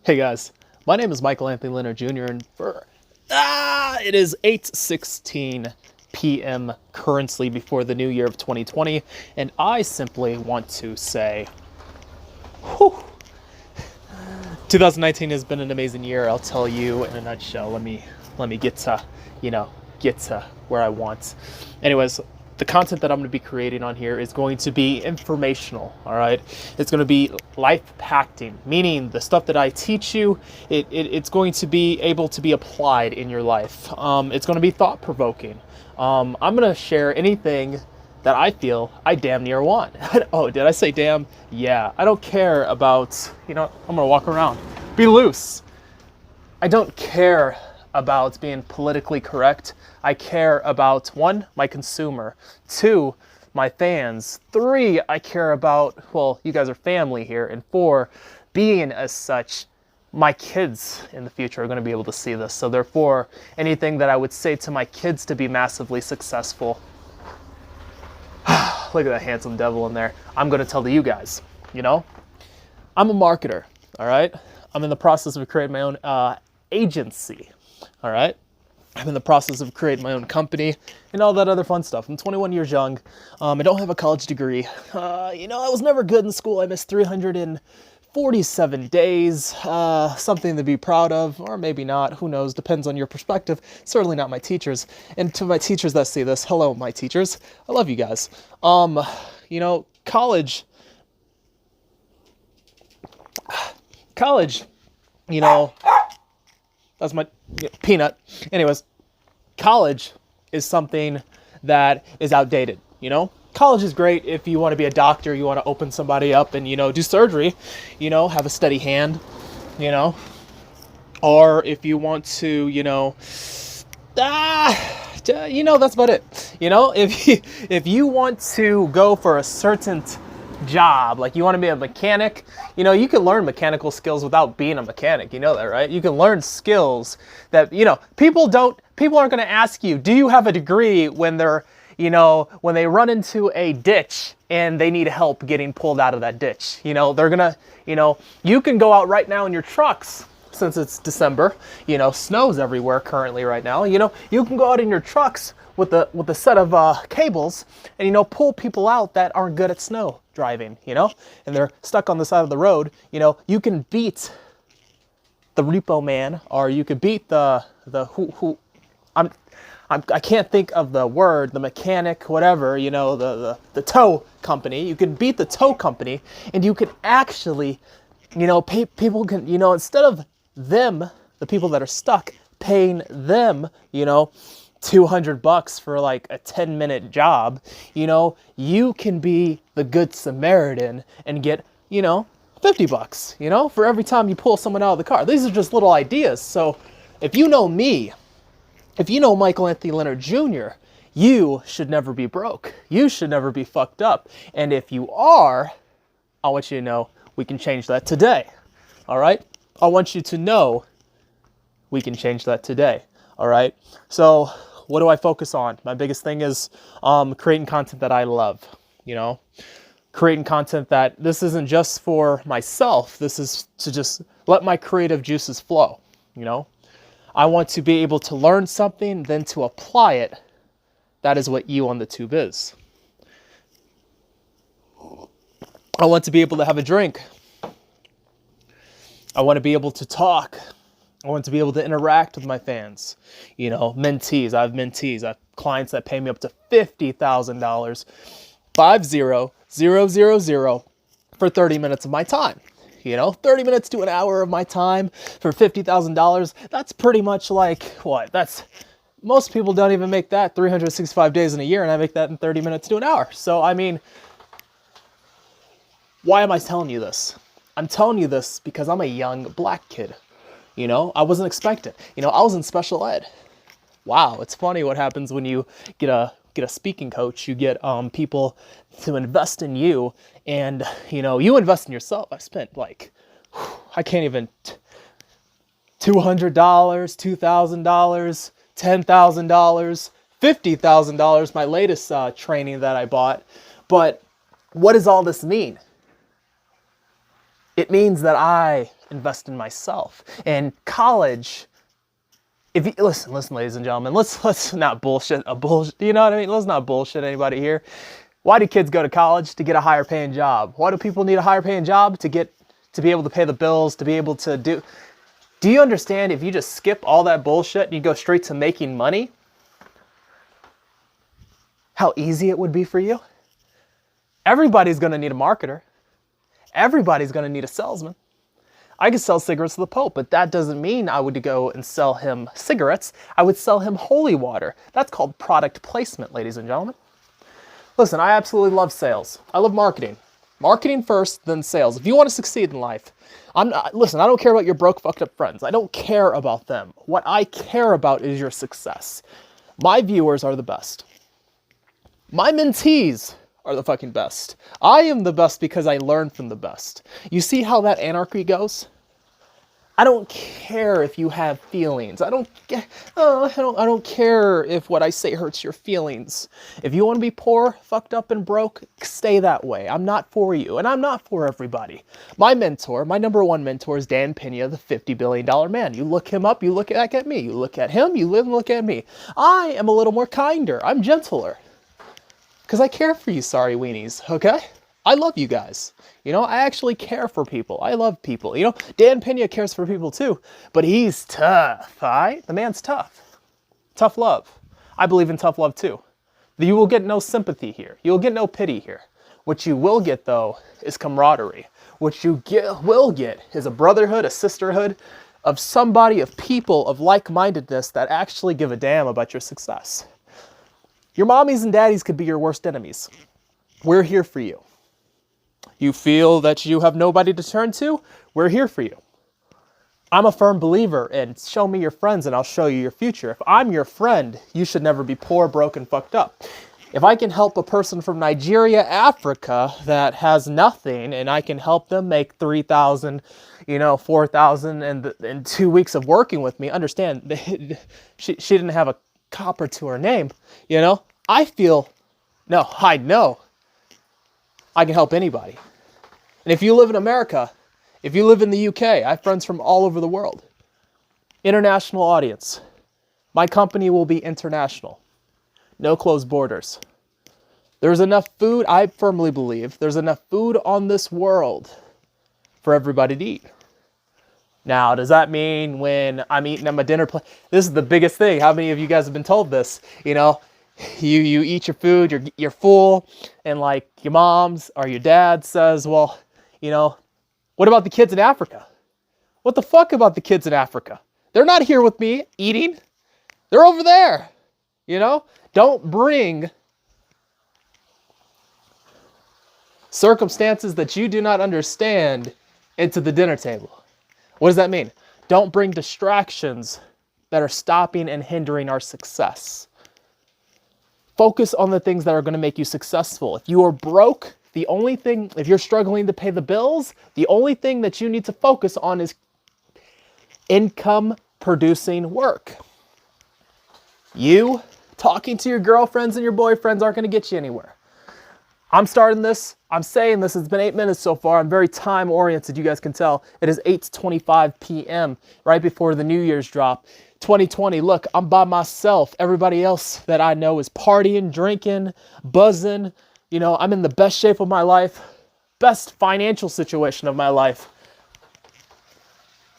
Hey guys, my name is Michael Anthony Leonard Jr. and it is 8:16 p.m. currently before the new year of 2020, and I simply want to say, whew, 2019 has been an amazing year. I'll tell you in a nutshell. Let me get to get to where I want. Anyways, the content that I'm going to be creating on here is going to be informational, all right? It's going to be life-impacting, meaning the stuff that I teach you, it's going to be able to be applied in your life. It's going to be thought-provoking. I'm going to share anything that I feel I damn near want. Oh, did I say damn? Yeah, I don't care about, I'm going to walk around. Be loose. I don't care about being politically correct. I care about, 1, my consumer, 2, my fans, 3, I care about, well, you guys are family here, and 4, being as such, my kids in the future are going to be able to see this. So therefore, anything that I would say to my kids to be massively successful, look at that handsome devil in there, I'm going to tell to you guys, I'm a marketer, all right? I'm in the process of creating my own agency. All right. I'm in the process of creating my own company and all that other fun stuff. I'm 21 years young. I don't have a college degree. I was never good in school. I missed 347 days. Something to be proud of, or maybe not. Who knows? Depends on your perspective. Certainly not my teachers. And to my teachers that see this, hello, my teachers. I love you guys. College, that's my peanut. Anyways, college is something that is outdated, College is great if you want to be a doctor, you want to open somebody up and, do surgery, have a steady hand, or if you want to, that's about it. If you want to go for a certain job, like you want to be a mechanic, you can learn mechanical skills without being a mechanic. You know that, right? You can learn skills that, people aren't going to ask you, do you have a degree when they're, when they run into a ditch and they need help getting pulled out of that ditch. They're gonna, you can go out right now in your trucks. Since it's December, snow's everywhere currently right now. You can go out in your trucks with a set of cables and pull people out that aren't good at snow driving, and they're stuck on the side of the road. You can beat the repo man, or you could beat the who I can't think of the word, the mechanic, whatever, the tow company. You can beat the tow company, and you can actually, people can, instead of them, the people that are stuck, paying them, $200 for like a 10-minute job, you can be the good Samaritan and get, $50, for every time you pull someone out of the car. These are just little ideas. So if you know me, if you know Michael Anthony Leonard Jr., you should never be broke. You should never be fucked up. And if you are, I want you to know we can change that today. All right? I want you to know we can change that today. All right? So what do I focus on? My biggest thing is creating content that I love, creating content that this isn't just for myself. This is to just let my creative juices flow, I want to be able to learn something, then to apply it. That is what you on the tube is. I want to be able to have a drink. I want to be able to talk. I want to be able to interact with my fans. Mentees. I have mentees. I have clients that pay me up to $50,000, 50,000 for 30 minutes of my time. 30 minutes to an hour of my time for $50,000. That's pretty much like what? Most people don't even make that 365 days in a year, and I make that in 30 minutes to an hour. So, why am I telling you this? I'm telling you this because I'm a young black kid. I wasn't expecting. I was in special ed. Wow, it's funny what happens when you get a speaking coach. You get people to invest in you, and you invest in yourself. I spent I can't even $200, $2,000, $10,000, $50,000. My latest training that I bought. But what does all this mean? It means that I invest in myself. In college, if you listen, ladies and gentlemen, let's not bullshit you know what I mean? Let's not bullshit anybody here. Why do kids go to college? To get a higher paying job. Why do people need a higher paying job? To be able to pay the bills, to be able to do you understand if you just skip all that bullshit and you go straight to making money, how easy it would be for you? Everybody's gonna need a marketer. Everybody's gonna need a salesman. I could sell cigarettes to the Pope, but that doesn't mean I would go and sell him cigarettes. I would sell him holy water. That's called product placement, ladies and gentlemen. Listen, I absolutely love sales. I love marketing. Marketing first, then sales. If you want to succeed in life, listen, I don't care about your broke, fucked up friends. I don't care about them. What I care about is your success. My viewers are the best. My mentees are the fucking best. I am the best because I learn from the best. You see how that anarchy goes? I don't care if you have feelings. I don't care if what I say hurts your feelings. If you want to be poor, fucked up, and broke, stay that way. I'm not for you, and I'm not for everybody. My mentor, my number one mentor is Dan Pena, the $50 billion man. You look him up, you look back at me. You look at him, you live and look at me. I am a little more kinder. I'm gentler. Because I care for you, sorry weenies, okay? I love you guys. You know, I actually care for people. I love people. You know, Dan Pena cares for people too, but he's tough, all right? The man's tough. Tough love. I believe in tough love too. You will get no sympathy here. You'll get no pity here. What you will get, though, is camaraderie. What you will get is a brotherhood, a sisterhood of somebody, of people, of like-mindedness that actually give a damn about your success. Your mommies and daddies could be your worst enemies. We're here for you. You feel that you have nobody to turn to? We're here for you. I'm a firm believer in show me your friends and I'll show you your future. If I'm your friend, you should never be poor, broke, and fucked up. If I can help a person from Nigeria, Africa that has nothing and I can help them make $3,000, $4,000 in 2 weeks of working with me, understand, she didn't have a copper to her name, I know I can help anybody. And if you live in America, if you live in the UK, I have friends from all over the world. International audience. My company will be international. No closed borders. There's enough food, I firmly believe, there's enough food on this world for everybody to eat. Now, does that mean when I'm eating at my dinner plate? This is the biggest thing. How many of you guys have been told this? You eat your food, you're full, and like your mom's or your dad says, well, what about the kids in Africa? What the fuck about the kids in Africa? They're not here with me eating. They're over there. Don't bring circumstances that you do not understand into the dinner table. What does that mean? Don't bring distractions that are stopping and hindering our success. Focus on the things that are going to make you successful. If you are broke, if you're struggling to pay the bills, the only thing that you need to focus on is income producing work. You talking to your girlfriends and your boyfriends aren't going to get you anywhere. I'm starting this. I'm saying this. It's been 8 minutes so far. I'm very time oriented. You guys can tell. It is 8:25 p.m. right before the New Year's drop. 2020. Look, I'm by myself. Everybody else that I know is partying, drinking, buzzing. I'm in the best shape of my life, best financial situation of my life.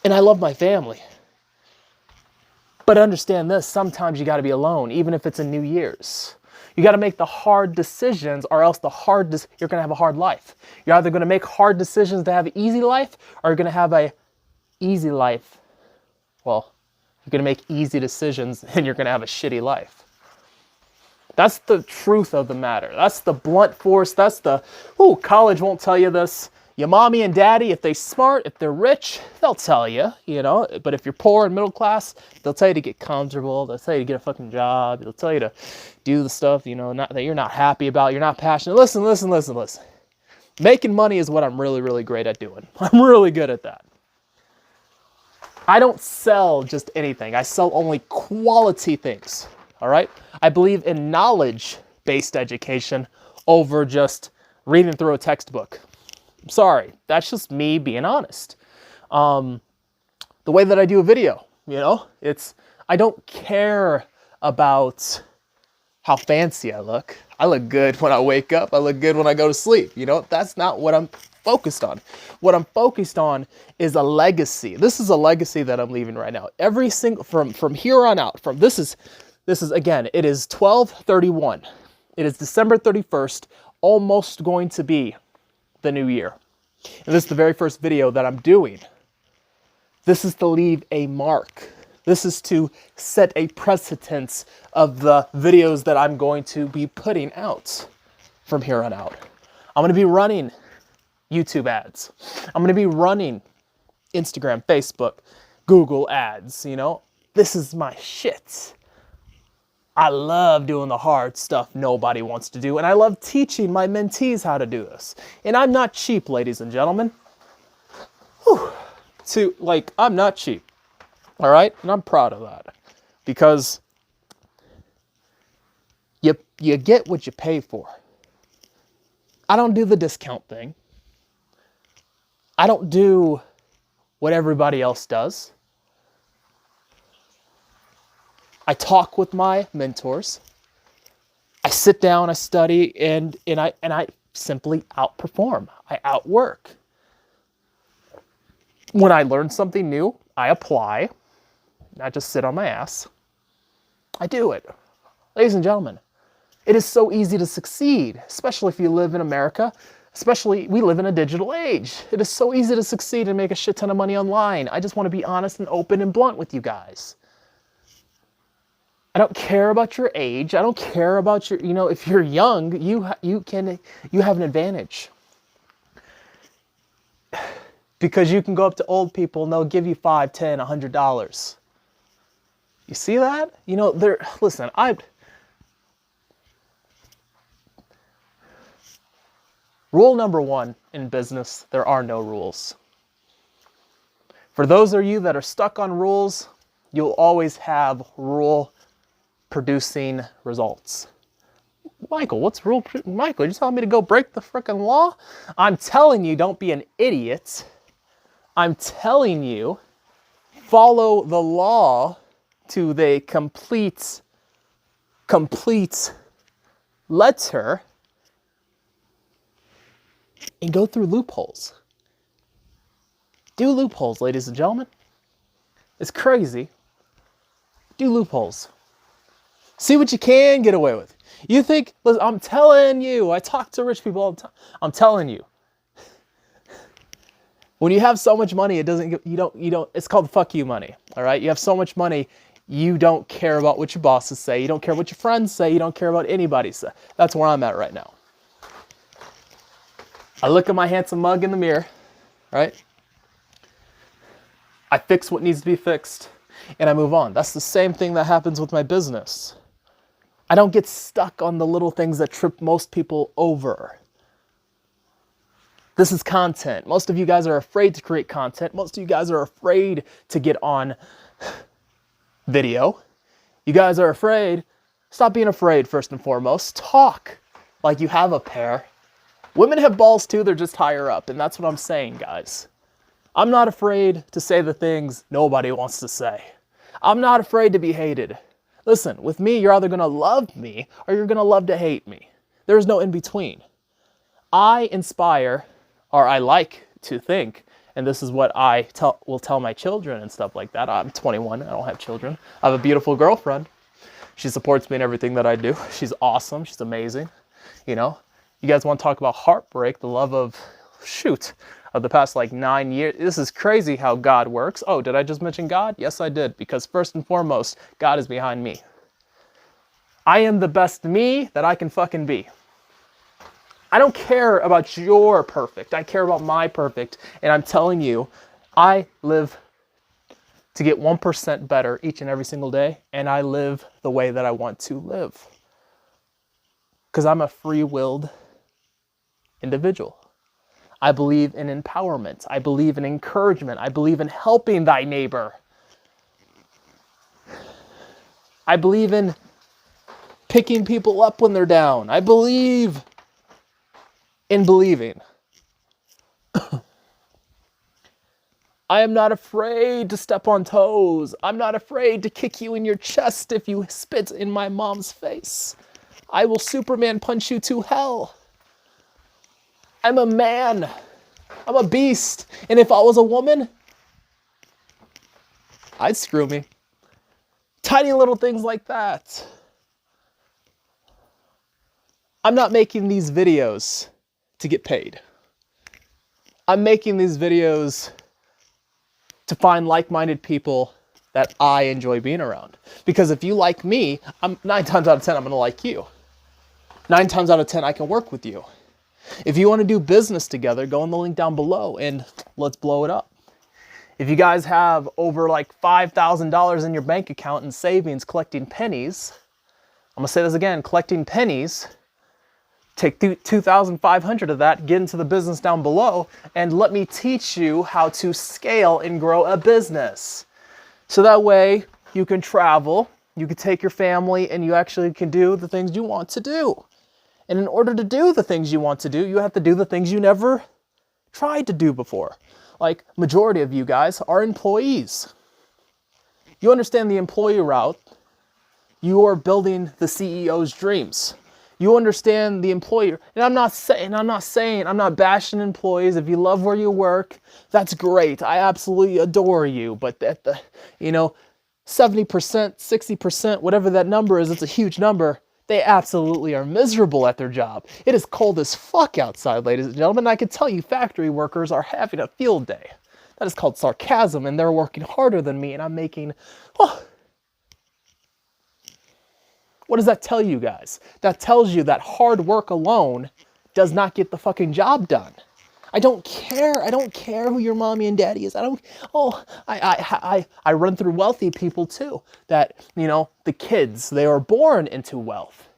And I love my family. But understand this, sometimes you got to be alone, even if it's a New Year's. You got to make the hard decisions or else you're going to have a hard life. You're either going to make hard decisions to have an easy life or you're going to have a easy life. Well, you're going to make easy decisions and you're going to have a shitty life. That's the truth of the matter. That's the blunt force. That's college won't tell you this. Your mommy and daddy, if they're smart, if they're rich, they'll tell you, But if you're poor and middle class, they'll tell you to get comfortable. They'll tell you to get a fucking job. They'll tell you to do the stuff, that you're not happy about, you're not passionate. Listen. Making money is what I'm really, really great at doing. I'm really good at that. I don't sell just anything. I sell only quality things, all right? I believe in knowledge-based education over just reading through a textbook. Sorry, that's just me being honest. The way that I do a video, I don't care about how fancy I look. I look good when I wake up. I look good when I go to sleep. That's not what I'm focused on. What I'm focused on is a legacy. This is a legacy that I'm leaving right now. Every single, from here on out, this is again, it is 12/31. It is December 31st, almost going to be the new year. And this is the very first video that I'm doing. This is to leave a mark. This is to set a precedence of the videos that I'm going to be putting out from here on out. I'm going to be running YouTube ads. I'm going to be running Instagram, Facebook, Google ads, This is my shit. I love doing the hard stuff nobody wants to do, and I love teaching my mentees how to do this. And I'm not cheap, ladies and gentlemen. I'm not cheap. All right? And I'm proud of that. Because you get what you pay for. I don't do the discount thing. I don't do what everybody else does. I talk with my mentors. I sit down, I study, and I simply outperform. I outwork. When I learn something new, I apply, not just sit on my ass. I do it. Ladies and gentlemen, it is so easy to succeed, especially if you live in America. Especially, we live in a digital age. It is so easy to succeed and make a shit ton of money online. I just want to be honest and open and blunt with you guys. I don't care about your age. I don't care about your, if you're young, you have an advantage. Because you can go up to old people and they'll give you $5, $10, $100. You see that? Listen, rule number one in business, there are no rules. For those of you that are stuck on rules, you'll always have rule-producing results. Michael, Michael, you're telling me to go break the frickin' law? I'm telling you, don't be an idiot. I'm telling you, follow the law to the complete letter and go through loopholes. Do loopholes, ladies and gentlemen. It's crazy. Do loopholes. See what you can get away with. You think, listen, I'm telling you, I talk to rich people all the time. I'm telling you. When you have so much money, it's called fuck you money. All right. You have so much money, you don't care about what your bosses say. You don't care what your friends say. You don't care about anybody say. That's where I'm at right now. I look at my handsome mug in the mirror, right? I fix what needs to be fixed and I move on. That's the same thing that happens with my business. I don't get stuck on the little things that trip most people over. This is content. Most of you guys are afraid to create content. Most of you guys are afraid to get on video. You guys are afraid. Stop being afraid, first and foremost. Talk like you have a pair. Women have balls too, they're just higher up. And that's what I'm saying, guys. I'm not afraid to say the things nobody wants to say. I'm not afraid to be hated. Listen, with me, you're either going to love me or you're going to love to hate me. There's no in between. I inspire, or I like to think, and this is what I will tell my children and stuff like that. I'm 21, I don't have children. I have a beautiful girlfriend. She supports me in everything that I do. She's awesome, she's amazing. You guys want to talk about heartbreak, the love of the past 9 years. This is crazy how God works. Oh, did I just mention God? Yes, I did, because first and foremost, God is behind me. I am the best me that I can fucking be. I don't care about your perfect. I care about my perfect. And I'm telling you, I live to get 1% better each and every single day. And I live the way that I want to live. Because I'm a free-willed individual. I believe in empowerment. I believe in encouragement. I believe in helping thy neighbor. I believe in picking people up when they're down. I believe in believing. I am not afraid to step on toes. I'm not afraid to kick you in your chest if you spit in my mom's face. I will Superman punch you to hell. I'm a man. I'm a beast. And if I was a woman, I'd screw me. Tiny little things like that. I'm not making these videos to get paid. I'm making these videos to find like-minded people that I enjoy being around. Because if you like me, 9 times out of 10, I'm gonna like you. 9 times out of 10, I can work with you. If you wanna do business together, go on the link down below and let's blow it up. If you guys have over like $5,000 in your bank account in savings collecting pennies, I'm gonna say this again, collecting pennies, take 2,500 of that, get into the business down below, and let me teach you how to scale and grow a business. So that way you can travel, you can take your family, and you actually can do the things you want to do. And in order to do the things you want to do, you have to do the things you never tried to do before. Like, majority of you guys are employees. You understand the employee route. You are building the CEO's dreams. You understand the employer. And I'm not bashing employees. If you love where you work, that's great. I absolutely adore you. But at the, 70%, 60%, whatever that number is, it's a huge number. They absolutely are miserable at their job. It is cold as fuck outside, ladies and gentlemen. I can tell you factory workers are having a field day. That is called sarcasm, and they're working harder than me, and I'm making, What does that tell you guys? That tells you that hard work alone does not get the fucking job done. I don't care. I don't care who your mommy and daddy is. I run through wealthy people too. That, the kids, they are born into wealth.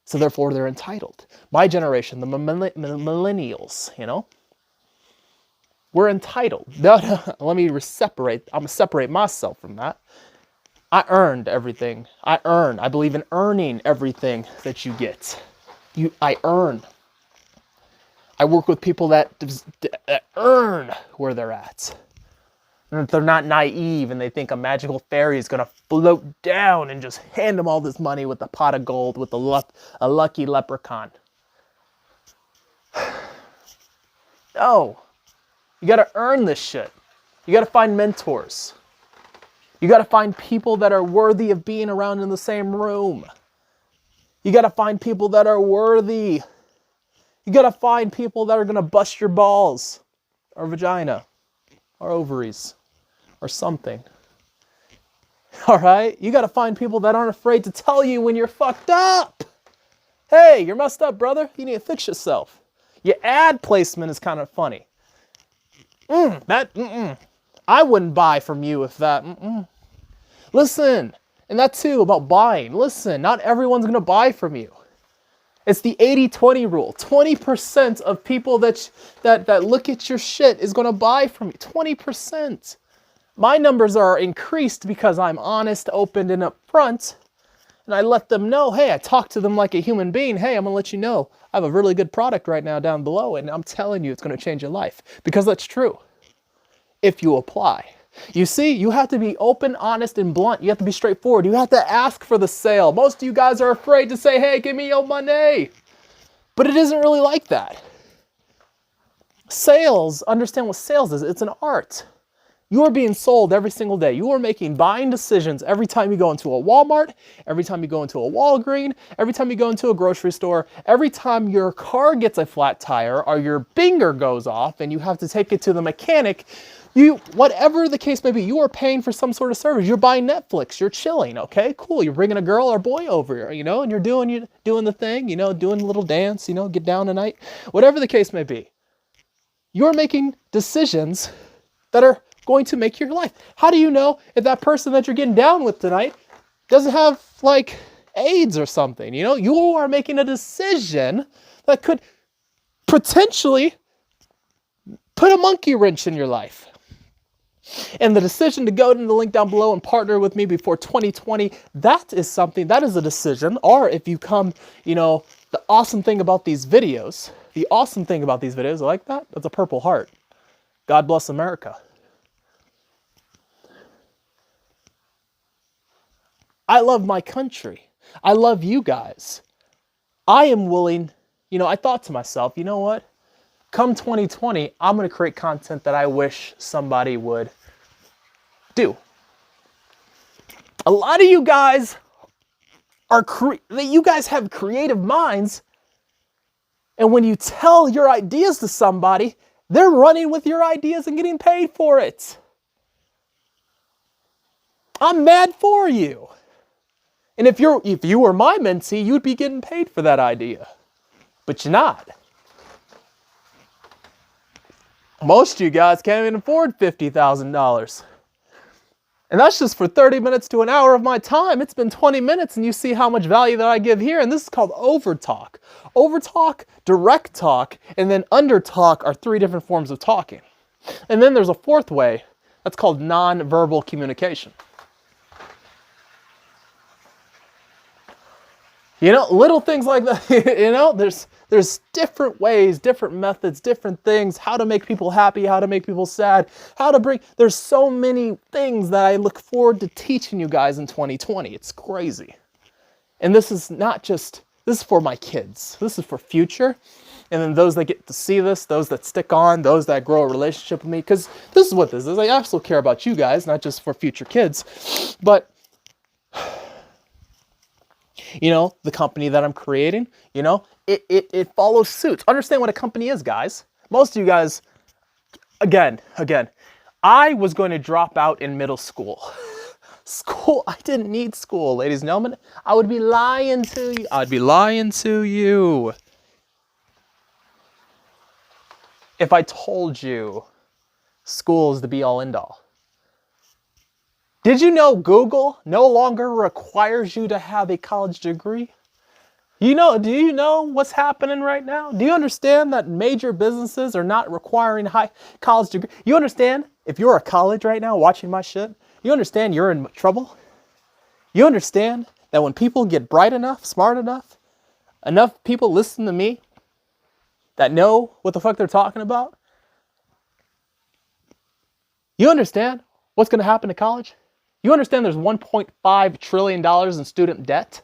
So therefore they're entitled. My generation, the millennials, we're entitled. Let me separate. I'm going to separate myself from that. I earned everything. I believe in earning everything that you get. I earn. I work with people that earn where they're at. And they're not naive and they think a magical fairy is going to float down and just hand them all this money with a pot of gold with a lucky leprechaun. No. You got to earn this shit. You got to find mentors. You got to find people that are worthy of being around in the same room. You got to find people that are worthy. You got to find people that are going to bust your balls or vagina or ovaries or something. All right? You got to find people that aren't afraid to tell you when you're fucked up. Hey, you're messed up, brother. You need to fix yourself. Your ad placement is kind of funny. I wouldn't buy from you if that. Listen, and that too about buying. Listen, not everyone's going to buy from you. It's the 80-20 rule. 20% of people that look at your shit is going to buy from you. 20%. My numbers are increased because I'm honest, open, and upfront. And I let them know, hey, I talk to them like a human being. Hey, I'm going to let you know I have a really good product right now down below, and I'm telling you it's going to change your life. Because that's true. If you apply. You see, you have to be open, honest, and blunt. You have to be straightforward. You have to ask for the sale. Most of you guys are afraid to say, hey, give me your money. But it isn't really like that. Sales, understand what sales is. It's an art. You are being sold every single day. You are making buying decisions every time you go into a Walmart, every time you go into a Walgreens, every time you go into a grocery store, every time your car gets a flat tire or your binger goes off and you have to take it to the mechanic. Whatever the case may be, you are paying for some sort of service. You're buying Netflix. You're chilling. Okay, cool. You're bringing a girl or boy over, and you're doing the thing, doing a little dance, get down tonight. Whatever the case may be, you're making decisions that are going to make your life. How do you know if that person that you're getting down with tonight doesn't have like AIDS or something? You are making a decision that could potentially put a monkey wrench in your life. And the decision to go to the link down below and partner with me before 2020, that is a decision. Or if you come, the awesome thing about these videos, I like that, that's a Purple Heart. God bless America. I love my country. I love you guys. I am willing, I thought to myself, you know what? Come 2020, I'm going to create content that I wish somebody would do. A lot of you guys you guys have creative minds, and when you tell your ideas to somebody, they're running with your ideas and getting paid for it. I'm mad for you. And if you were my mentee, you'd be getting paid for that idea. But you're not. Most of you guys can't even afford $50,000. And that's just for 30 minutes to an hour of my time. It's been 20 minutes and you see how much value that I give here. And this is called overtalk. Overtalk, direct talk, and then undertalk are 3 different forms of talking. And then there's a 4th way. That's called non-verbal communication. Little things like that, there's different ways, different methods, different things, how to make people happy, how to make people sad, there's so many things that I look forward to teaching you guys in 2020. It's crazy. And this is for my kids. This is for future. And then those that get to see this, those that stick on, those that grow a relationship with me, because this is what this is. I also care about you guys, not just for future kids, but the company that I'm creating, it follows suit. Understand what a company is, guys. Most of you guys, again, I was going to drop out in middle school. I didn't need school, ladies and gentlemen. I would be lying to you. I'd be lying to you if I told you school is the be-all, end-all. Did you know Google no longer requires you to have a college degree? Do you know what's happening right now? Do you understand that major businesses are not requiring high college degree? You understand if you're a college right now watching my shit, you understand you're in trouble? You understand that when people get bright enough, smart enough people listen to me that know what the fuck they're talking about? You understand what's going to happen to college? You understand there's $1.5 trillion in student debt?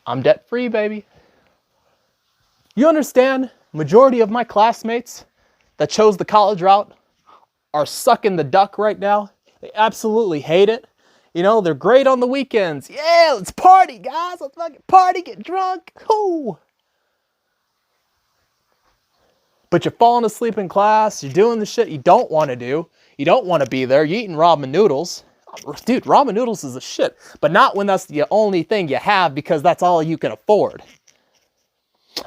I'm debt-free, baby. You understand majority of my classmates that chose the college route are sucking the duck right now? They absolutely hate it. They're great on the weekends. Yeah, let's party, guys. Let's fucking party, get drunk. Ooh. But you're falling asleep in class. You're doing the shit you don't want to do. You don't want to be there. You're eating ramen noodles. Dude, ramen noodles is a shit, but not when that's the only thing you have because that's all you can afford.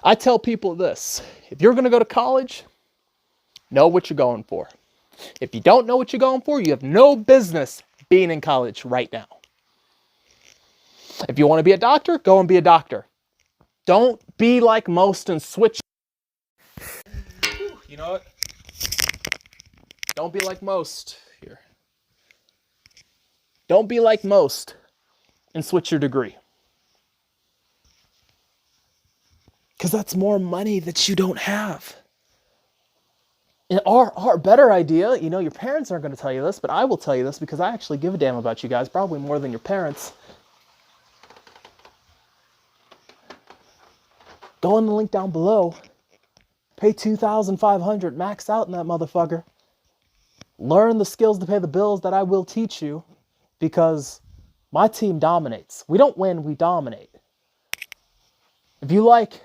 I tell people this, if you're going to go to college, know what you're going for. If you don't know what you're going for, you have no business being in college right now. If you want to be a doctor, go and be a doctor. Don't be like most and switch. You know what? Don't be like most here. Don't be like most and switch your degree. Because that's more money that you don't have. And our better idea, your parents aren't going to tell you this, but I will tell you this because I actually give a damn about you guys, probably more than your parents. Go on the link down below. Pay $2,500, max out in that motherfucker. Learn the skills to pay the bills that I will teach you because my team dominates. We don't win, we dominate. If you like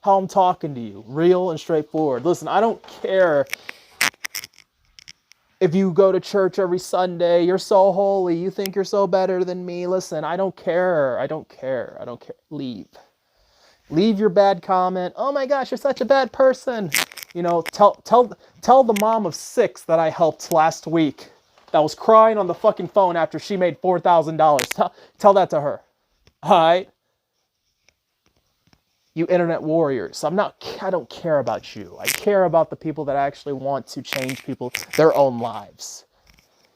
how I'm talking to you, real and straightforward, listen, I don't care if you go to church every Sunday, you're so holy, you think you're so better than me. Listen, I don't care. Leave. Leave your bad comment. Oh my gosh, you're such a bad person. Tell the mom of 6 that I helped last week that was crying on the fucking phone after she made $4,000. Tell that to her. All right? You internet warriors. I don't care about you. I care about the people that actually want to change their own lives.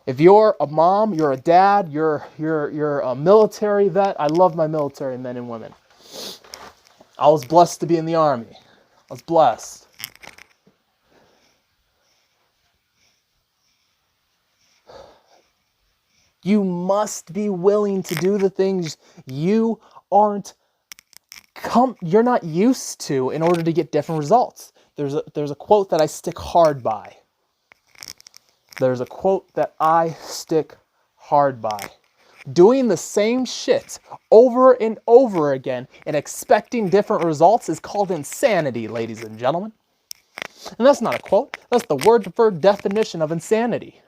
If you're a mom, you're a dad, you're a military vet. I love my military men and women. I was blessed to be in the Army. I was blessed. You must be willing to do the things you you're not used to in order to get different results. There's a quote that I stick hard by. There's a quote that I stick hard by. Doing the same shit over and over again and expecting different results is called insanity, ladies and gentlemen. And that's not a quote. That's the word-for-word definition of insanity.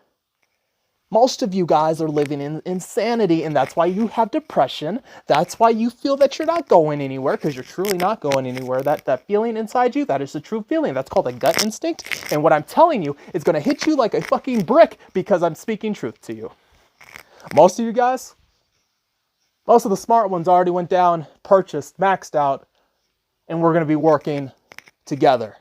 Most of you guys are living in insanity, and that's why you have depression. That's why you feel that you're not going anywhere, because you're truly not going anywhere. That feeling inside you, that is the true feeling. That's called a gut instinct. And what I'm telling you is going to hit you like a fucking brick because I'm speaking truth to you. Most of you guys, most of the smart ones already went down, purchased, maxed out, and we're going to be working together.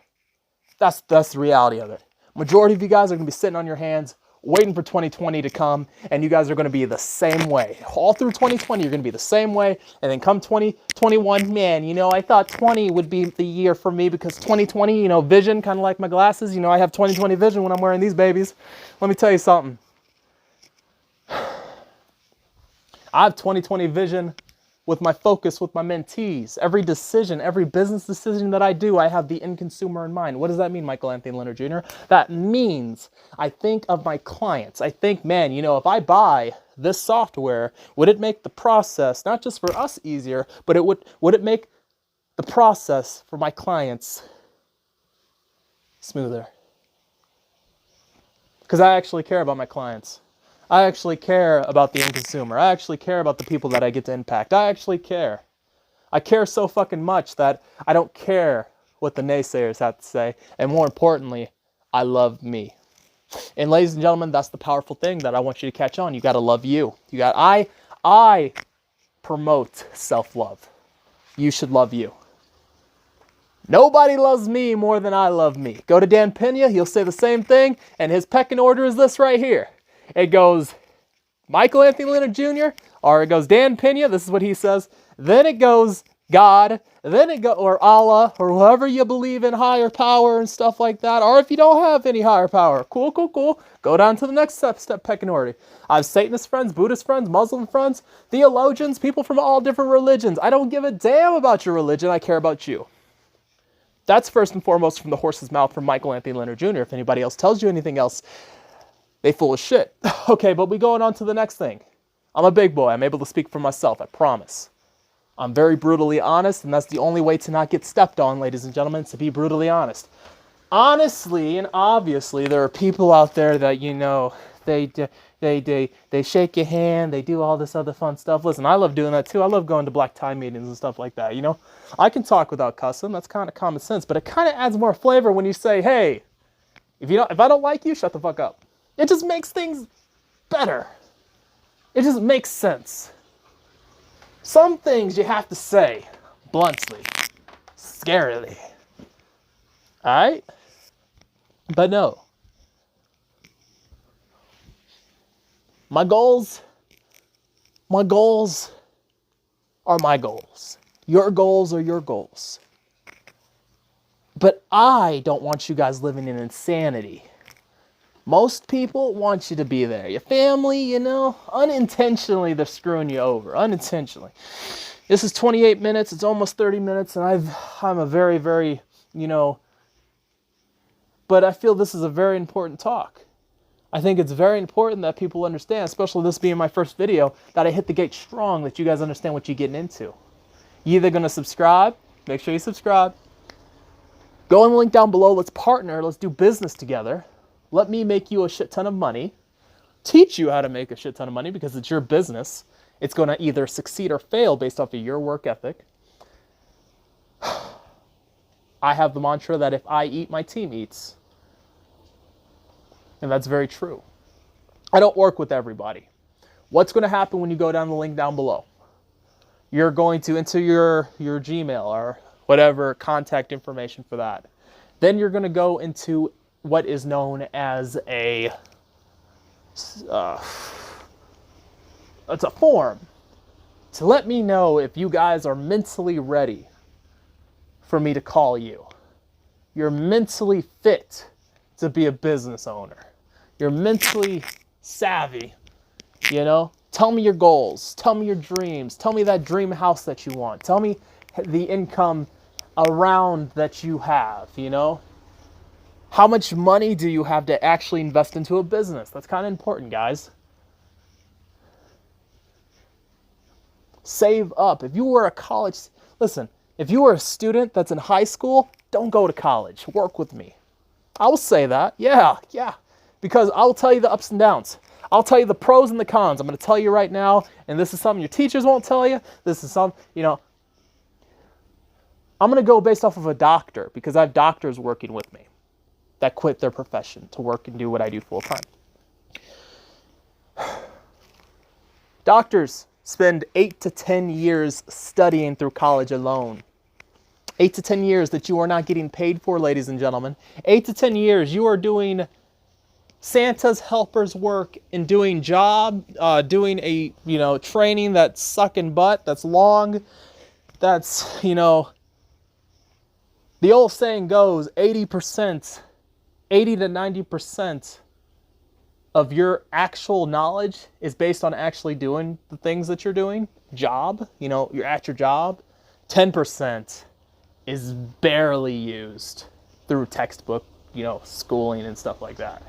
That's the reality of it. Majority of you guys are going to be sitting on your hands, waiting for 2020 to come, and you guys are going to be the same way. All through 2020, you're going to be the same way, and then come 2021, man, you know, I thought 20 would be the year for me because 2020, you know, vision, kind of like my glasses, you know, I have 2020 vision when I'm wearing these babies. Let me tell you something. I have 2020 vision with my focus, with my mentees. Every decision, every business decision that I do, I have the end consumer in mind. What does that mean, Michael Anthony Leonard Jr.? That means I think of my clients. I think, man, you know, if I buy this software, would it make the process, not just for us easier, but would it make the process for my clients smoother? Because I actually care about my clients. I actually care about the end consumer. I actually care about the people that I get to impact. I actually care. I care so fucking much that I don't care what the naysayers have to say. And more importantly, I love me. And ladies and gentlemen, that's the powerful thing that I want you to catch on. You got to love you. I promote self-love. You should love you. Nobody loves me more than I love me. Go to Dan Pena, he'll say the same thing, and his pecking order is this right here. It goes Michael Anthony Leonard Jr., or it goes Dan Pena, this is what he says. Then it goes God, then it goes, or Allah, or whoever you believe in, higher power and stuff like that. Or if you don't have any higher power, cool. Go down to the next step pecking order. I have Satanist friends, Buddhist friends, Muslim friends, theologians, people from all different religions. I don't give a damn about your religion, I care about you. That's first and foremost from the horse's mouth from Michael Anthony Leonard Jr. If anybody else tells you anything else, they full of shit. Okay, but we going on to the next thing. I'm a big boy. I'm able to speak for myself, I promise. I'm very brutally honest, and that's the only way to not get stepped on, ladies and gentlemen, to be brutally honest. Honestly and obviously, there are people out there that, you know, they shake your hand, they do all this other fun stuff. Listen, I love doing that too. I love going to black tie meetings and stuff like that, you know. I can talk without cussing. That's kind of common sense, but it kind of adds more flavor when you say, hey, if I don't like you, shut the fuck up. It just makes things better. It just makes sense. Some things you have to say bluntly, scarily. Alright? But no. My goals are my goals. Your goals are your goals. But I don't want you guys living in insanity. Most people want you to be there. Your family, you know, unintentionally they're screwing you over. Unintentionally. This is 28 minutes. It's almost 30 minutes. And I'm a very, very, you know, but I feel this is a very important talk. I think it's very important that people understand, especially this being my first video, that I hit the gate strong, that you guys understand what you're getting into. You're either going to subscribe. Make sure you subscribe. Go in the link down below. Let's partner. Let's do business together. Let me make you a shit ton of money, teach you how to make a shit ton of money because it's your business. It's going to either succeed or fail based off of your work ethic. I have the mantra that if I eat, my team eats. And that's very true. I don't work with everybody. What's going to happen when you go down the link down below? You're going to enter your Gmail or whatever contact information for that. Then you're going to go into what is known as it's a form to let me know if you guys are mentally ready for me to call you. You're mentally fit to be a business owner. You're mentally savvy You know, tell me your goals. Tell me your dreams. Tell me that dream house that you want. Tell me the income around that you have, you know? How much money do you have to actually invest into a business? That's kind of important, guys. Save up. If you were a college, listen, if you were a student that's in high school, don't go to college. Work with me. I will say that. Yeah. Because I'll tell you the ups and downs. I'll tell you the pros and the cons. I'm going to tell you right now, and this is something your teachers won't tell you. This is something, you know, I'm going to go based off of a doctor because I have doctors working with me that quit their profession to work and do what I do full time. Doctors spend 8 to 10 years studying through college alone. 8 to 10 years that you are not getting paid for, ladies and gentlemen. 8 to 10 years you are doing Santa's helper's work and doing doing a, you know, training that's sucking butt, that's long, that's, you know, the old saying goes 80 to 90% of your actual knowledge is based on actually doing the things that you're doing. Job, you know, you're at your job. 10% is barely used through textbook, you know, schooling and stuff like that.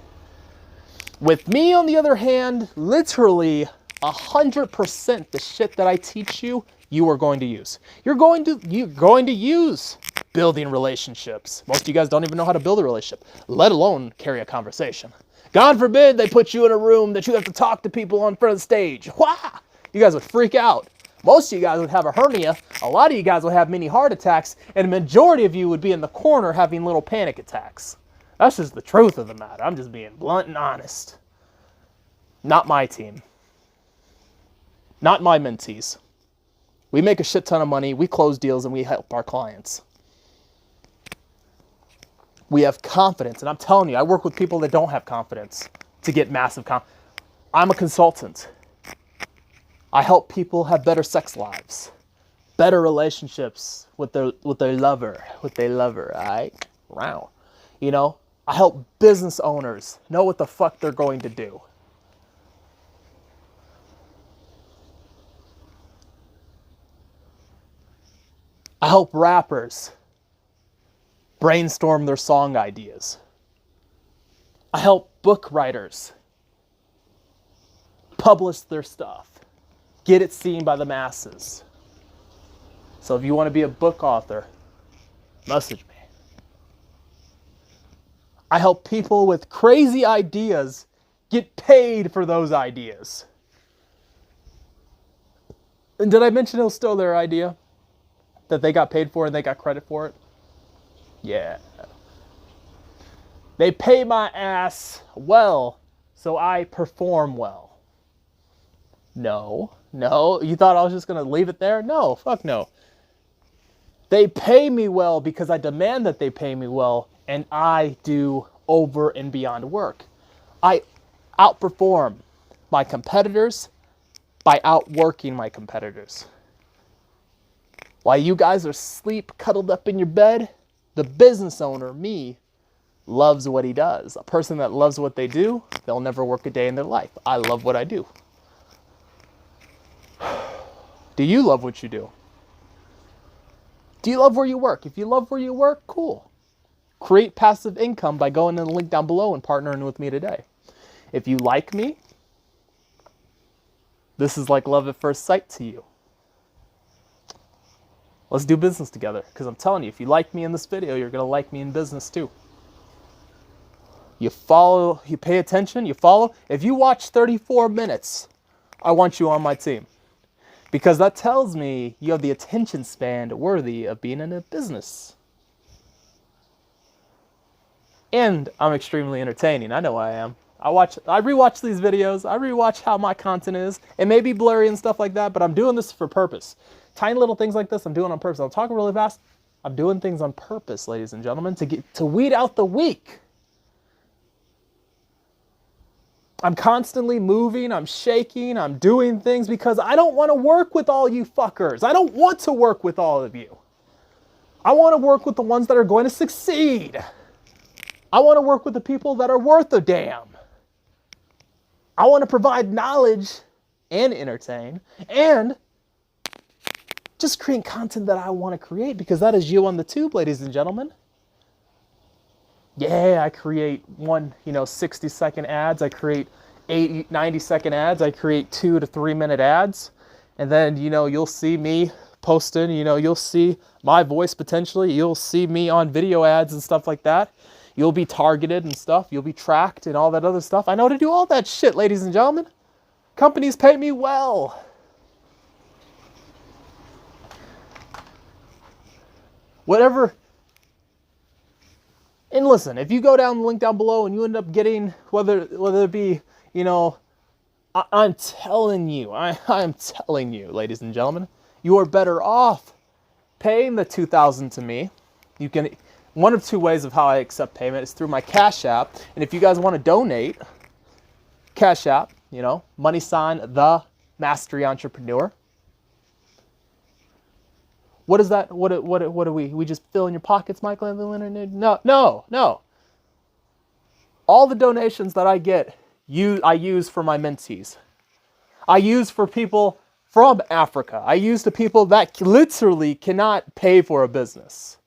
With me, on the other hand, literally 100% the shit that I teach you, you are going to use. You're going to use building relationships. Most of you guys don't even know how to build a relationship, let alone carry a conversation. God forbid they put you in a room that you have to talk to people on front of the stage. Wah! You guys would freak out. Most of you guys would have a hernia. A lot of you guys would have mini heart attacks. And a majority of you would be in the corner having little panic attacks. That's just the truth of the matter. I'm just being blunt and honest. Not my team. Not my mentees. We make a shit ton of money. We close deals and we help our clients. We have confidence. And I'm telling you, I work with people that don't have confidence to get massive confidence. I'm a consultant. I help people have better sex lives, better relationships with their lover, all right? Wow. You know, I help business owners know what the fuck they're going to do. I help rappers brainstorm their song ideas. I help book writers publish their stuff, get it seen by the masses. So if you want to be a book author, message me. I help people with crazy ideas get paid for those ideas. And did I mention it was still their idea? That they got paid for and they got credit for it? Yeah. They pay my ass well, so I perform well. No. You thought I was just going to leave it there? No, fuck no. They pay me well because I demand that they pay me well, and I do over and beyond work. I outperform my competitors by outworking my competitors. While you guys are asleep, cuddled up in your bed, the business owner, me, loves what he does. A person that loves what they do, they'll never work a day in their life. I love what I do. Do you love what you do? Do you love where you work? If you love where you work, cool. Create passive income by going to the link down below and partnering with me today. If you like me, this is like love at first sight to you. Let's do business together, because I'm telling you, if you like me in this video, you're going to like me in business too. You follow, you pay attention, you follow. If you watch 34 minutes, I want you on my team. Because that tells me you have the attention span worthy of being in a business. And I'm extremely entertaining. I know I am. I rewatch these videos. I rewatch how my content is. It may be blurry and stuff like that, but I'm doing this for purpose. Tiny little things like this, I'm doing on purpose. I'm talking really fast. I'm doing things on purpose, ladies and gentlemen, to weed out the weak. I'm constantly moving, I'm shaking, I'm doing things because I don't want to work with all you fuckers. I don't want to work with all of you. I want to work with the ones that are going to succeed. I want to work with the people that are worth a damn. I want to provide knowledge and entertain and just create content that I want to create, because that is you on the tube, ladies and gentlemen. Yeah, I create 60-second ads. I create 90-second ads. I create 2 to 3 minute ads. And then, you'll see me posting, you'll see my voice potentially. You'll see me on video ads and stuff like that. You'll be targeted and stuff. You'll be tracked and all that other stuff. I know how to do all that shit, ladies and gentlemen. Companies pay me well. Whatever. And listen, if you go down the link down below and you end up getting, whether it be, I'm telling you, I'm telling you, ladies and gentlemen, you are better off paying the $2,000 to me. You can, one of two ways of how I accept payment is through my Cash App. And if you guys want to donate, Cash App, money sign, TheMasteryEntrepreneur. What is that? What do we just fill in your pockets, Michael and Leonard? No. All the donations that I get, I use for my mentees. I use for people from Africa. I use the people that literally cannot pay for a business.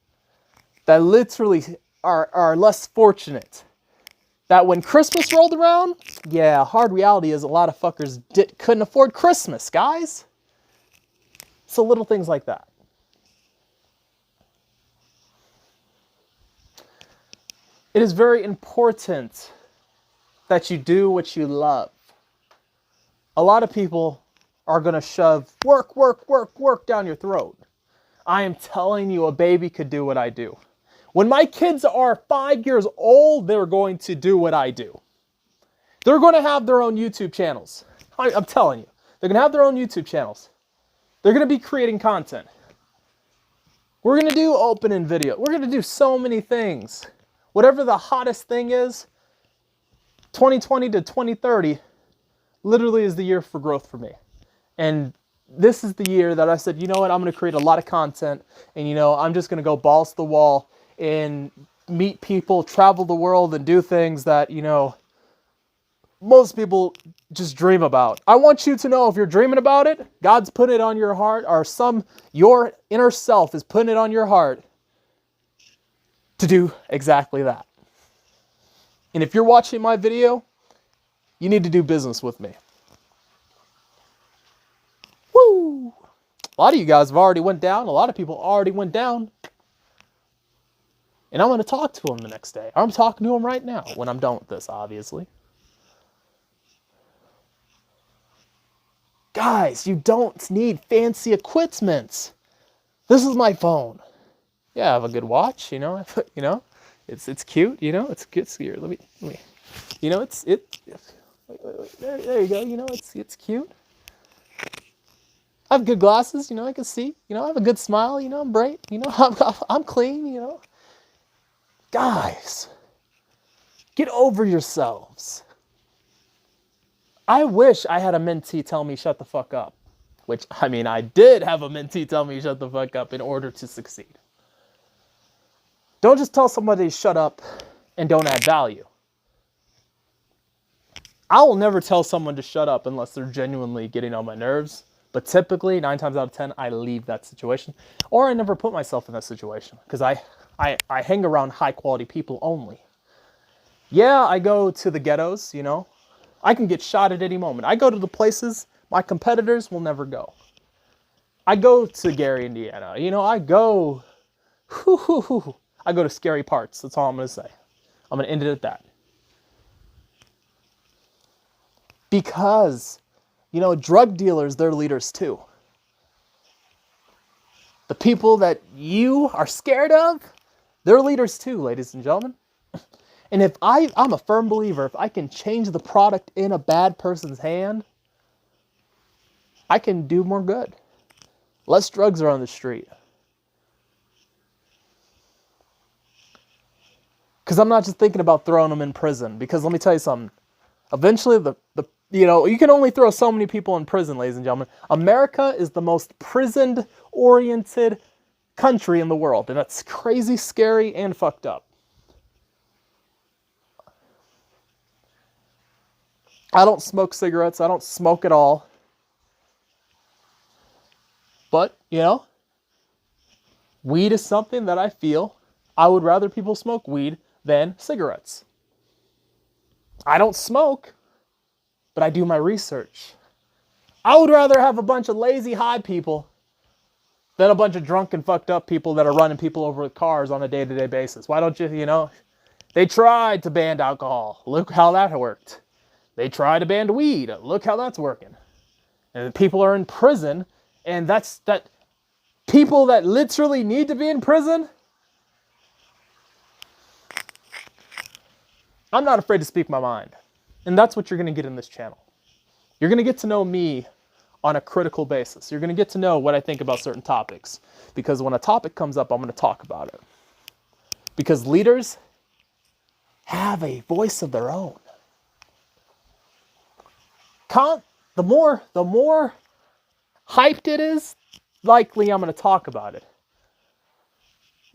That literally are less fortunate. That when Christmas rolled around, yeah, hard reality is a lot of fuckers couldn't afford Christmas, guys. So little things like that. It is very important that you do what you love. A lot of people are going to shove work down your throat. I am telling you, a baby could do what I do. When my kids are 5 years old, they're going to do what I do. They're going to have their own YouTube channels. I'm telling you. They're going to have their own YouTube channels. They're going to be creating content. We're going to do opening video. We're going to do so many things. Whatever the hottest thing is, 2020 to 2030 literally is the year for growth for me. And this is the year that I said, you know what, I'm going to create a lot of content, and I'm just going to go balls to the wall and meet people, travel the world, and do things that, most people just dream about. I want you to know, if you're dreaming about it, God's put it on your heart, or your inner self is putting it on your heart to do exactly that. And if you're watching my video, you need to do business with me. Woo! A lot of you guys have already went down. A lot of people already went down. And I'm going to talk to them the next day. I'm talking to them right now when I'm done with this, obviously. Guys, you don't need fancy equipment. This is my phone. Yeah, I have a good watch, it's cute, it's good. Here, let me, there you go, it's cute. I have good glasses, I can see, I have a good smile, I'm bright, I'm clean, Guys, get over yourselves. I wish I had a mentee tell me shut the fuck up, which, I did have a mentee tell me shut the fuck up in order to succeed. Don't just tell somebody to shut up and don't add value. I will never tell someone to shut up unless they're genuinely getting on my nerves. But typically, 9 times out of 10, I leave that situation. Or I never put myself in that situation. Because I hang around high-quality people only. Yeah, I go to the ghettos, I can get shot at any moment. I go to the places my competitors will never go. I go to Gary, Indiana. I go... I go to scary parts. That's all I'm going to say. I'm going to end it at that. Because, drug dealers, they're leaders too. The people that you are scared of, they're leaders too, ladies and gentlemen. And if I'm a firm believer, if I can change the product in a bad person's hand, I can do more good. Less drugs are on the street. Because I'm not just thinking about throwing them in prison. Because let me tell you something. Eventually, you can only throw so many people in prison, ladies and gentlemen. America is the most prison-oriented country in the world. And that's crazy, scary, and fucked up. I don't smoke cigarettes. I don't smoke at all. But, you know, weed is something that I feel I would rather people smoke weed than cigarettes. I don't smoke, but I do my research. I would rather have a bunch of lazy high people than a bunch of drunk and fucked up people that are running people over with cars on a day-to-day basis. Why don't you, you know, they tried to ban alcohol. Look how that worked. They tried to ban weed. Look how that's working. And people are in prison, and that people that literally need to be in prison. I'm not afraid to speak my mind. And that's what you're going to get in this channel. You're going to get to know me on a critical basis. You're going to get to know what I think about certain topics. Because when a topic comes up, I'm going to talk about it. Because leaders have a voice of their own. The more hyped it is, likely I'm going to talk about it.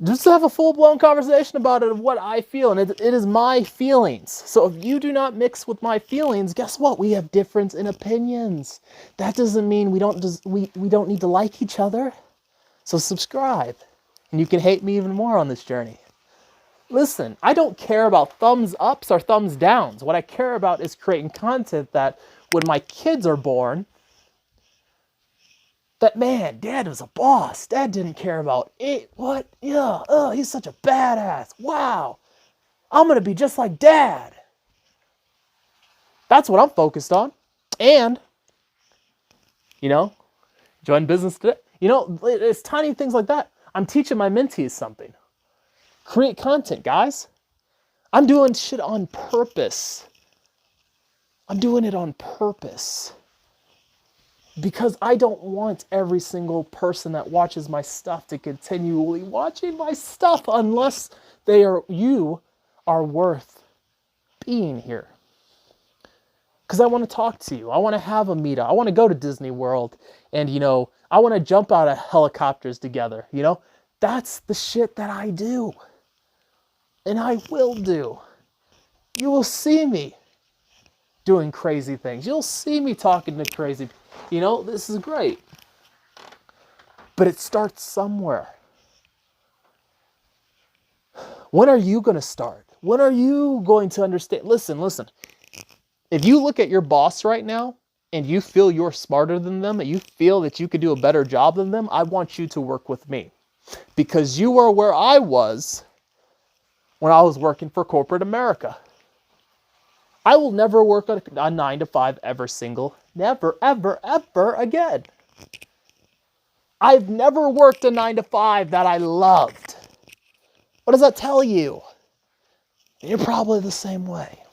Just have a full-blown conversation about it of what I feel, and it is my feelings. So if you do not mix with my feelings, guess what? We have difference in opinions. That doesn't mean we don't need to like each other. So subscribe, and you can hate me even more on this journey. Listen, I don't care about thumbs ups or thumbs downs. What I care about is creating content that when my kids are born, that, man, Dad was a boss. Dad didn't care about it. What? Yeah. Oh, he's such a badass. Wow. I'm going to be just like Dad. That's what I'm focused on. And, you know, join business today. You know, it's tiny things like that. I'm teaching my mentees something. Create content, guys. I'm doing shit on purpose. I'm doing it on purpose. Because I don't want every single person that watches my stuff to continually watching my stuff unless you are worth being here. Because I want to talk to you. I want to have a meetup. I want to go to Disney World and, you know, I want to jump out of helicopters together. You know, that's the shit that I do. And I will do. You will see me doing crazy things. You'll see me talking to crazy people. You know, this is great. But it starts somewhere. When are you going to start? When are you going to understand? Listen. If you look at your boss right now and you feel you're smarter than them, and you feel that you could do a better job than them, I want you to work with me. Because you are where I was when I was working for corporate America. I will never work a 9-to-5 ever single. Never, ever, ever again. I've never worked a 9-to-5 that I loved. What does that tell you? You're probably the same way.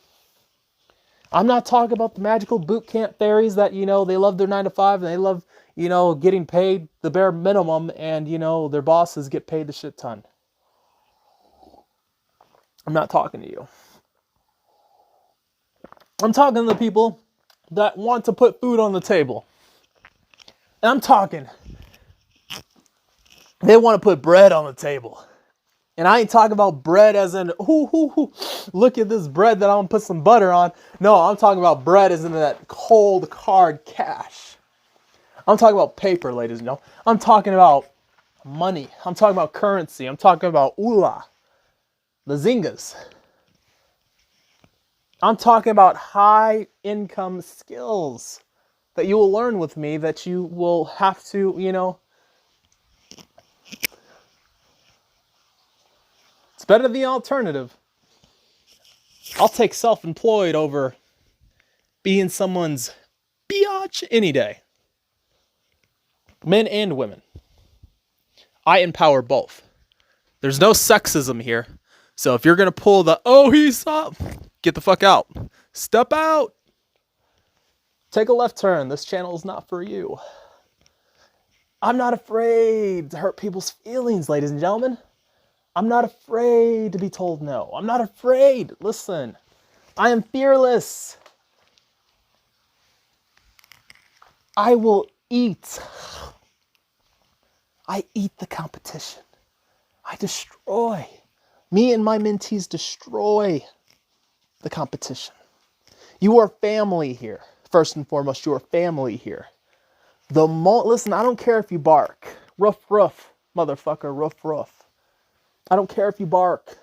I'm not talking about the magical boot camp fairies that, you know, they love their 9-to-5 and they love, you know, getting paid the bare minimum and, you know, their bosses get paid the shit ton. I'm not talking to you. I'm talking to the people that want to put food on the table. And I'm talking, they want to put bread on the table. And I ain't talking about bread as in, look at this bread that I'm going to put some butter on. No, I'm talking about bread as in that cold, hard cash. I'm talking about paper, ladies and gentlemen. I'm talking about money. I'm talking about currency. I'm talking about oolah, the zingas. I'm talking about high income skills that you will learn with me that you will have to, you know, it's better than the alternative. I'll take self-employed over being someone's biatch any day. Men and women. I empower both. There's no sexism here. So if you're going to pull the, oh, he's up, get the fuck out. Step out. Take a left turn. This channel is not for you. I'm not afraid to hurt people's feelings, ladies and gentlemen. I'm not afraid to be told no. I'm not afraid. Listen, I am fearless. I will eat. I eat the competition. I destroy. Me and my mentees destroy the competition. You are family here. First and foremost, you are family here. Listen, I don't care if you bark. Ruff, ruff, motherfucker, ruff, ruff. I don't care if you bark.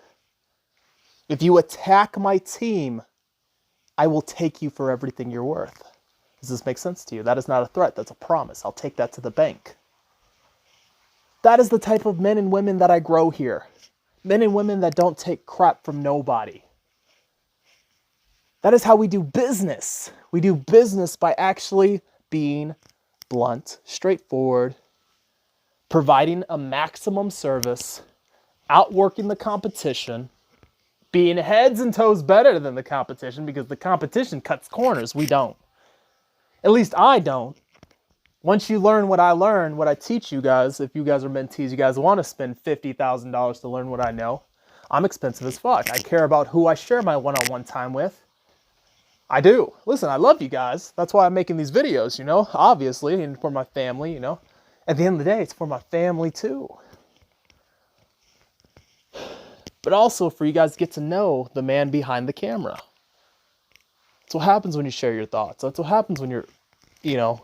If you attack my team, I will take you for everything you're worth. Does this make sense to you? That is not a threat. That's a promise. I'll take that to the bank. That is the type of men and women that I grow here. Men and women that don't take crap from nobody. That is how we do business. We do business by actually being blunt, straightforward, providing a maximum service, outworking the competition, being heads and toes better than the competition, because the competition cuts corners. We don't. At least I don't. Once you learn what I learn, what I teach you guys, if you guys are mentees, you guys want to spend $50,000 to learn what I know, I'm expensive as fuck. I care about who I share my one-on-one time with. I do. Listen, I love you guys. That's why I'm making these videos, you know, obviously, and for my family, you know. At the end of the day, it's for my family too. But also for you guys to get to know the man behind the camera. That's what happens when you share your thoughts. That's what happens when you're, you know,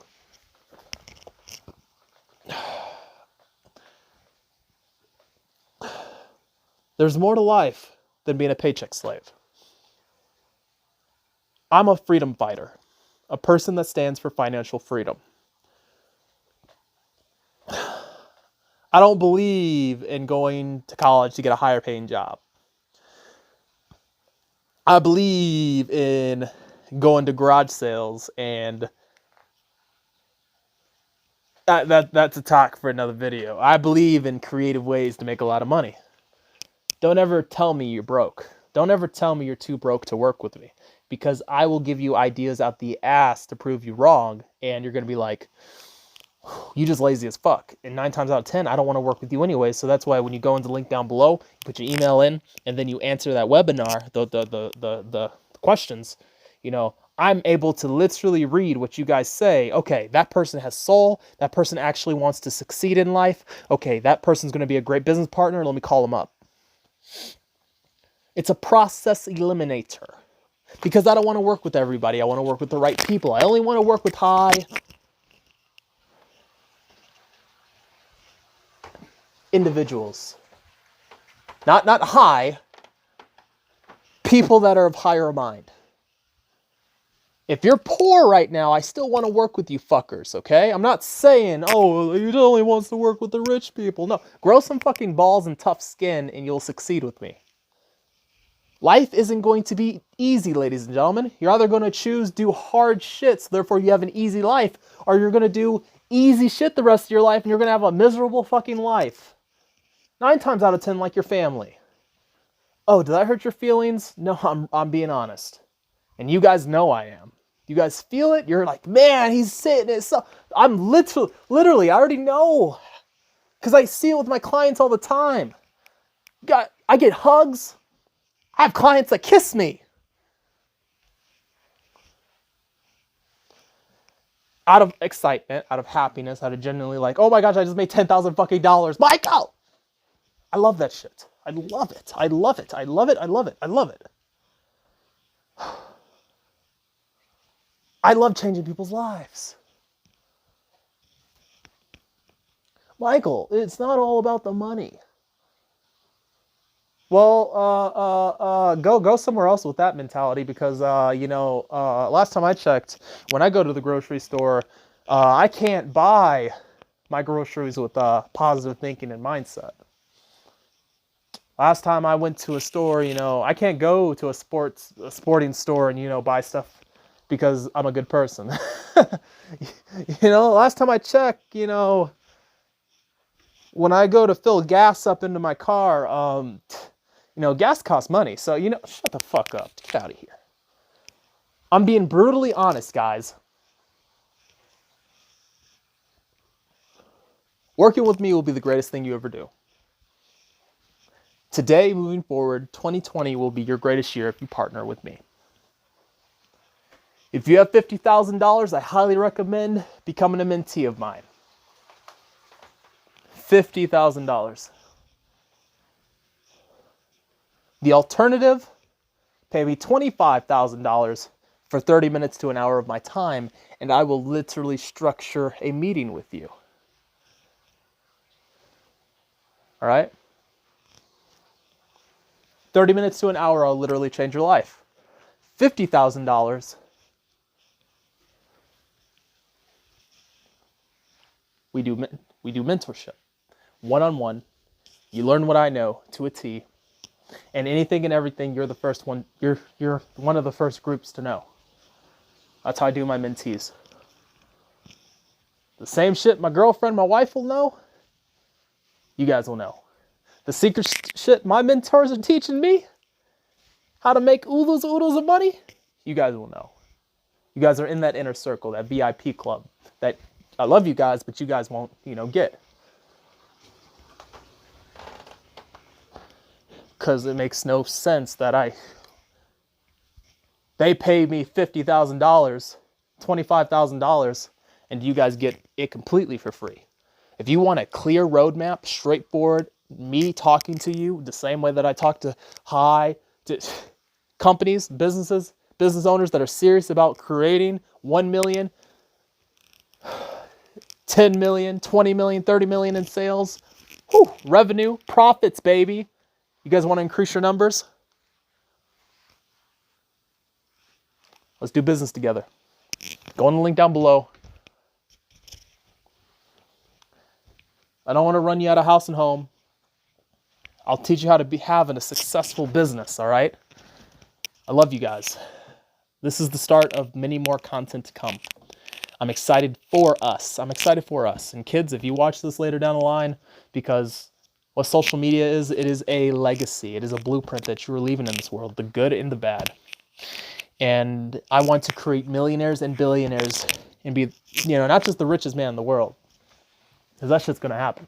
there's more to life than being a paycheck slave. I'm a freedom fighter, a person that stands for financial freedom. I don't believe in going to college to get a higher paying job. I believe in going to garage sales, and that's a talk for another video. I believe in creative ways to make a lot of money. Don't ever tell me you're broke. Don't ever tell me you're too broke to work with me, because I will give you ideas out the ass to prove you wrong, and you're going to be like, you just lazy as fuck. And 9 times out of 10, I don't want to work with you anyway. So that's why when you go into the link down below, you put your email in, and then you answer that webinar, the questions, you know, I'm able to literally read what you guys say. Okay, that person has soul. That person actually wants to succeed in life. Okay, that person's going to be a great business partner. Let me call them up. It's a process eliminator, because I don't want to work with everybody. I want to work with the right people. I only want to work with high individuals. Not high, people that are of higher mind. If you're poor right now, I still want to work with you fuckers, okay? I'm not saying, oh, he only wants to work with the rich people. No, grow some fucking balls and tough skin and you'll succeed with me. Life isn't going to be easy, ladies and gentlemen. You're either going to choose do hard shit, so therefore you have an easy life, or you're going to do easy shit the rest of your life and you're going to have a miserable fucking life. 9 times out of 10, like your family. Oh, did that hurt your feelings? No, I'm being honest. And you guys know I am. You guys feel it? You're like, man, he's sitting it. So I'm literally, I already know. Because I see it with my clients all the time. I get hugs. I have clients that kiss me. Out of excitement, out of happiness, out of genuinely like, oh my gosh, I just made $10,000 fucking dollars. Michael! I love that shit. I love it. I love it. I love it. I love it. I love it. I love changing people's lives. Michael, it's not all about the money. Well, go somewhere else with that mentality, because, last time I checked, when I go to the grocery store, I can't buy my groceries with positive thinking and mindset. Last time I went to a store, I can't go to a sporting store and, buy stuff because I'm a good person. Last time I checked, when I go to fill gas up into my car, gas costs money. So, shut the fuck up. Get out of here. I'm being brutally honest, guys. Working with me will be the greatest thing you ever do. Today, moving forward, 2020 will be your greatest year if you partner with me. If you have $50,000, I highly recommend becoming a mentee of mine. $50,000. The alternative, pay me $25,000 for 30 minutes to an hour of my time, and I will literally structure a meeting with you. All right? 30 minutes to an hour, I'll literally change your life. $50,000, we do mentorship. One-on-one. You learn what I know to a T. And anything and everything, you're the first one. You're one of the first groups to know. That's how I do my mentees. The same shit my girlfriend, my wife will know, you guys will know. The secret shit my mentors are teaching me, how to make oodles of money, you guys will know. You guys are in that inner circle, that VIP club. That I love you guys, but you guys won't, get. Because it makes no sense that they pay me $50,000, $25,000, and you guys get it completely for free. If you want a clear roadmap, straightforward, me talking to you the same way that I talk to companies, businesses, business owners that are serious about creating 1 million, 10 million, 20 million, 30 million in sales, revenue, profits, baby. You guys want to increase your numbers? Let's do business together. Go on the link down below. I don't want to run you out of house and home. I'll teach you how to be having a successful business, all right? I love you guys. This is the start of many more content to come. I'm excited for us. And kids, if you watch this later down the line, because what social media is, it is a legacy. It is a blueprint that you're leaving in this world, the good and the bad. And I want to create millionaires and billionaires and be, not just the richest man in the world, because that shit's going to happen,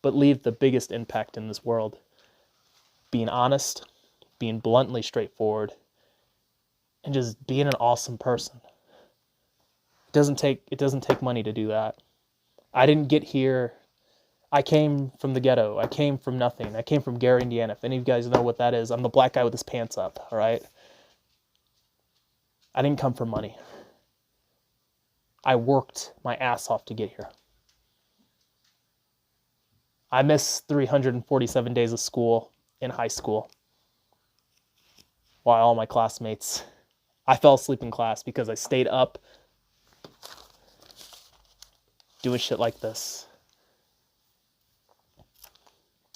but leave the biggest impact in this world. Being honest, being bluntly straightforward, and just being an awesome person. It doesn't take money to do that. I didn't get here. I came from the ghetto. I came from nothing. I came from Gary, Indiana. If any of you guys know what that is, I'm the black guy with his pants up, all right? I didn't come from money. I worked my ass off to get here. I missed 347 days of school in high school while all my classmates, I fell asleep in class because I stayed up doing shit like this.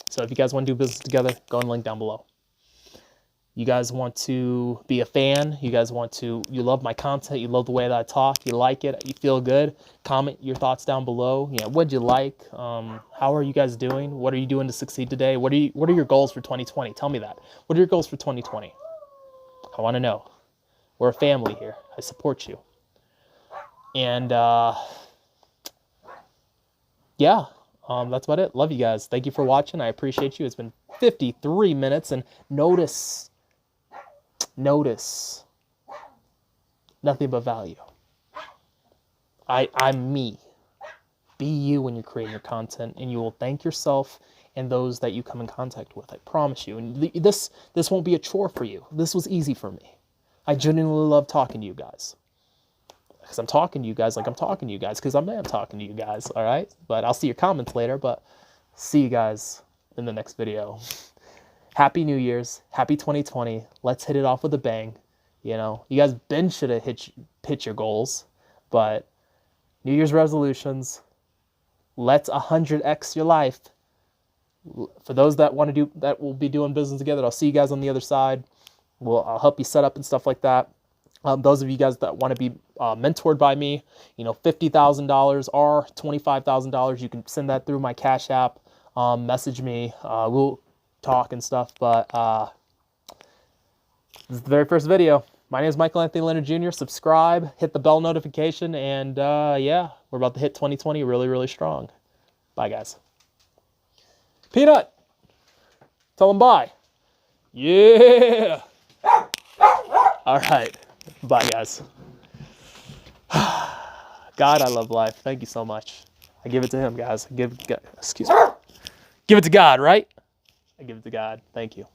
So if you guys want to do business together, go on the link down below. You guys want to be a fan, you love my content, you love the way that I talk, you like it, you feel good, comment your thoughts down below. What'd you like? How are you guys doing? What are you doing to succeed today? What are your goals for 2020? Tell me that. What are your goals for 2020? I want to know. We're a family here. I support you. And that's about it. Love you guys. Thank you for watching. I appreciate you. It's been 53 minutes, and notice nothing but value. I'm me. Be you when you're creating your content, and you will thank yourself and those that you come in contact with. I promise you. And this won't be a chore for you. This was easy for me. I genuinely love talking to you guys. Because I'm talking to you guys like I'm talking to you guys, because I am talking to you guys, all right? But I'll see your comments later, but see you guys in the next video. Happy New Year's. Happy 2020. Let's hit it off with a bang. You guys should have hit your goals, but New Year's resolutions, let's 100x your life. For those that want to do that, we'll be doing business together. I'll see you guys on the other side. I'll help you set up and stuff like that. Those of you guys that want to be mentored by me, $50,000 or $25,000, you can send that through my Cash App. Message me. We'll talk and stuff. But this is the very first video. My name is Michael Anthony Leonard Jr. Subscribe, hit the bell notification, and we're about to hit 2020 really, really strong. Bye, guys. Peanut, tell them bye. Yeah. All right. Bye, guys. God, I love life. Thank you so much. I give it to him, guys. Give it to God, right? I give it to God. Thank you.